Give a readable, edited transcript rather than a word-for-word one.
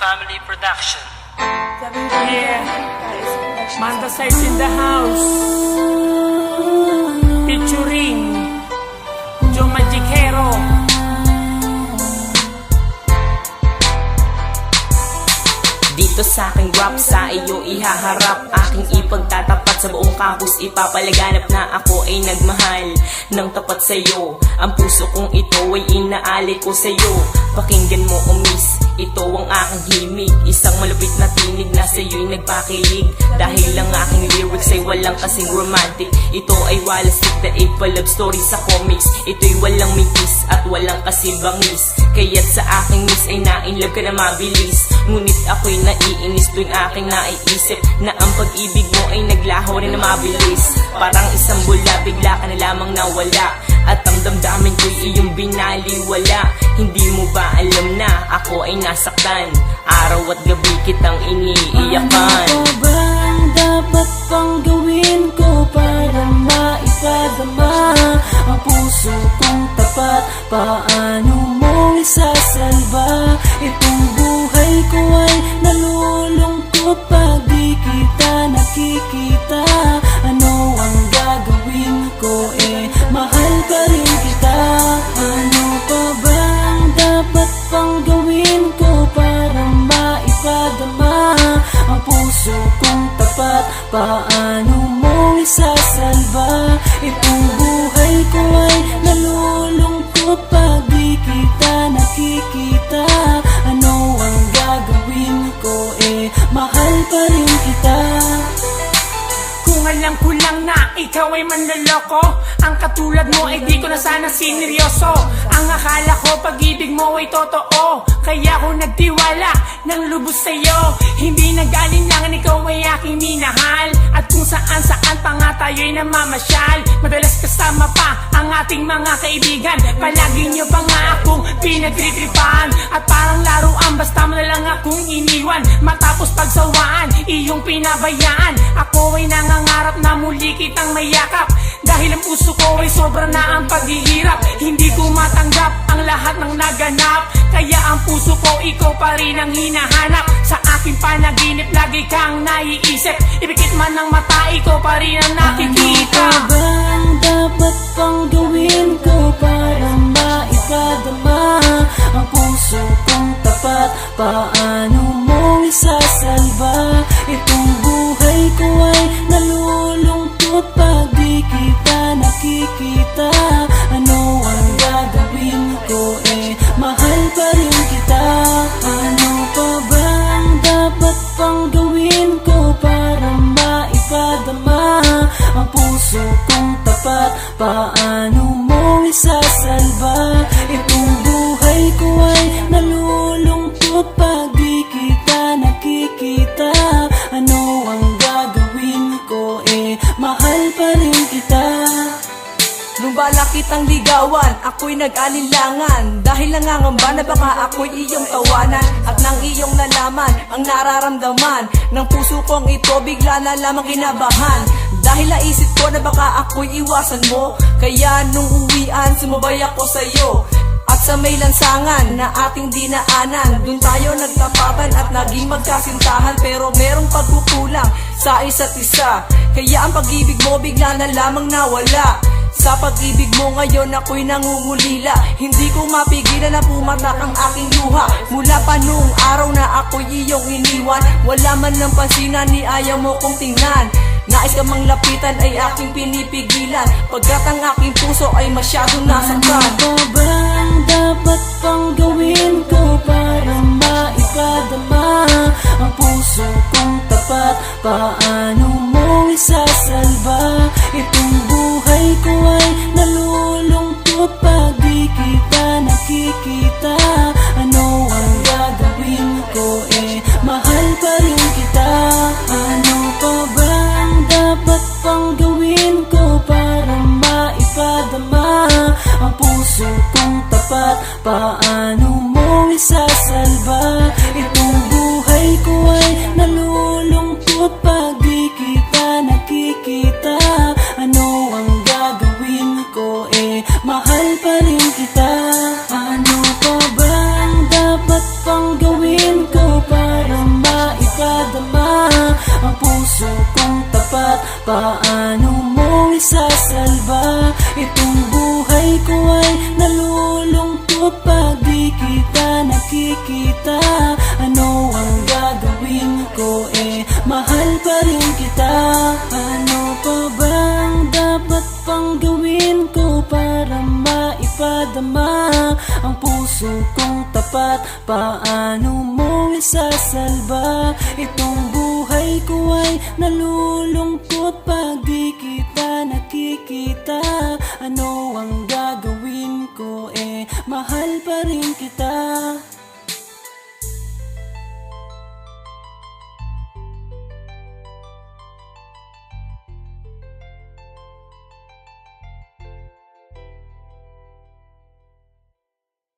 Family Production. Yeah, Manda Size in the house, featuring Joe Magicero. Dito sa aking rap, sa iyo ihaharap, aking ipagtatapat sa buong campus. Ipapalaganap na ako ay nagmahal ng tapat sa'yo. Ang puso kong ito ay inaalay ko sa'yo. Pakinggan mo o miss, ito ang aking himig. Isang malupit na tinig na sa'yo'y nagpakilig. Dahil ang aking lyrics ay walang kasing romantic. Ito ay walastik na pa love story sa comics. Ito'y walang mitis at walang kasing bangis. Kaya't sa aking miss ay na-inlove ka na mabilis. Ngunit ako'y naiinis tuwing aking naiisip na ang pag-ibig mo ay naglaho rin na mabilis. Parang isang bula, bigla ka na lamang nawala. At ang damdamin ko'y iyong binaliwala. Hindi mo ba alam na ako ay nasaktan? Araw at gabi kitang iniiyakan. Ano pa ba ang dapat pang gawin ko para maipadama ang puso kong tapat? Paano mo isasalba itong buhay ko ay nalulungkot pag di kita nakikita? Ano ang gagawin ko mahal pa rin kita. Ano pa ba ang dapat pang gawin ko para maipadama ang puso kong tapat? Paano mo isasalba itong buhay ko ay nalulungkot pag di kita nakikita? Ano ang gagawin ko mahal pa rin kita. Kung alam ko lang na ikaw ay manloloko, ang katulad mo ay di ko na sana sineryoso. Ang akala ko pag-ibig mo ay totoo, kaya ako nagtiwala ng lubos sa'yo. Hindi nag-alinlangan, ikaw ay aking minahal. At kung saan-saan pa nga tayo'y namamasyal. Madalas kasama pa ang ating mga kaibigan. Palagi nyo pa nga akong pinagtritripan. At parang laruan, basta mo na lang akong iniwan. Matapos pagsawaan, iyong pinabayaan. Ako ay nangangarap na muli kitang mayakap. Dahil ang puso ko ay sobra na ang paghihirap. Hindi ko matanggap ang lahat ng naganap. Kaya ang puso ko, ikaw pa rin ang hinahanap. Sa aking panaginip, lagi kang naiisip. Ibikit man ng mata, ikaw pa rin ang nakikita. Ano pa ba ang dapat pang gawin ko para maipadama ang puso kong tapat? Paano mo isasalba itong buhay ko ay nalulungkot pag di kita nakikita? Ano ang gagawin ko mahal pa rin kita. Ano pa ba ang dapat pang gawin ko para maipadama ang puso kong tapat? Paano mo isasalba itong buhay ko ay nalulungkot pag di kita nakikita? Ano ang gagawin ko mahal pa rin kita. Nung bala kitang ligawan, ako'y nag-alinlangan. Dahil nangangamba na baka ako'y iyong tawanan. At nang iyong nalaman ang nararamdaman ng puso kong ito, bigla na lamang kinabahan. Dahil naisip ko na baka ako'y iwasan mo, kaya nung uwian, sumabay ako sa'yo. At sa may lansangan na ating dinaanan, dun tayo nagtapatan at naging magkasintahan. Pero merong pagkukulang sa isa't isa, kaya ang pag-ibig mo bigla na lamang nawala. Sa pag-ibig mo ngayon ako'y nangungulila. Hindi ko mapigilan na pumatak ang aking luha. Mula pa noong araw na ako'y iyong iniwan, wala man lang pansinan ni ayaw mo kong tingnan. Nais ka mang lapitan ay aking pinipigilan, pagkat ang aking puso ay masyadong nasaktan. Ano pa ba ang dapat pang gawin ko para maipadama ang puso kong tapat? Paano mo isasalba itong buhay ko ay nalulungkot pag di kita nakikita? Ano ang gagawin ko mahal pa rin kita. Ano pa ba ang dapat pang gawin ko para maipadama ang puso kong tapat? Paano mo isasalba itong buhay ko ay nalulungkot pag di kita nakikita? Ano ang gagawin ko mahal pa rin kita. Ano pa ba ang dapat pang gawin ko para tapat, paano mo isasalba? Itong buhay ko ay nalulungkot pag di kita nakikita. Ano ang gagawin ko, mahal pa rin kita. Ano pa bang dapat pang gawin ko para maipadama ang puso kong tapat? Paano mo isasalba? Itong buhay ko ay nalulungkot pag di kita nakikita. Ano ang gagawin ko, mahal pa rin kita.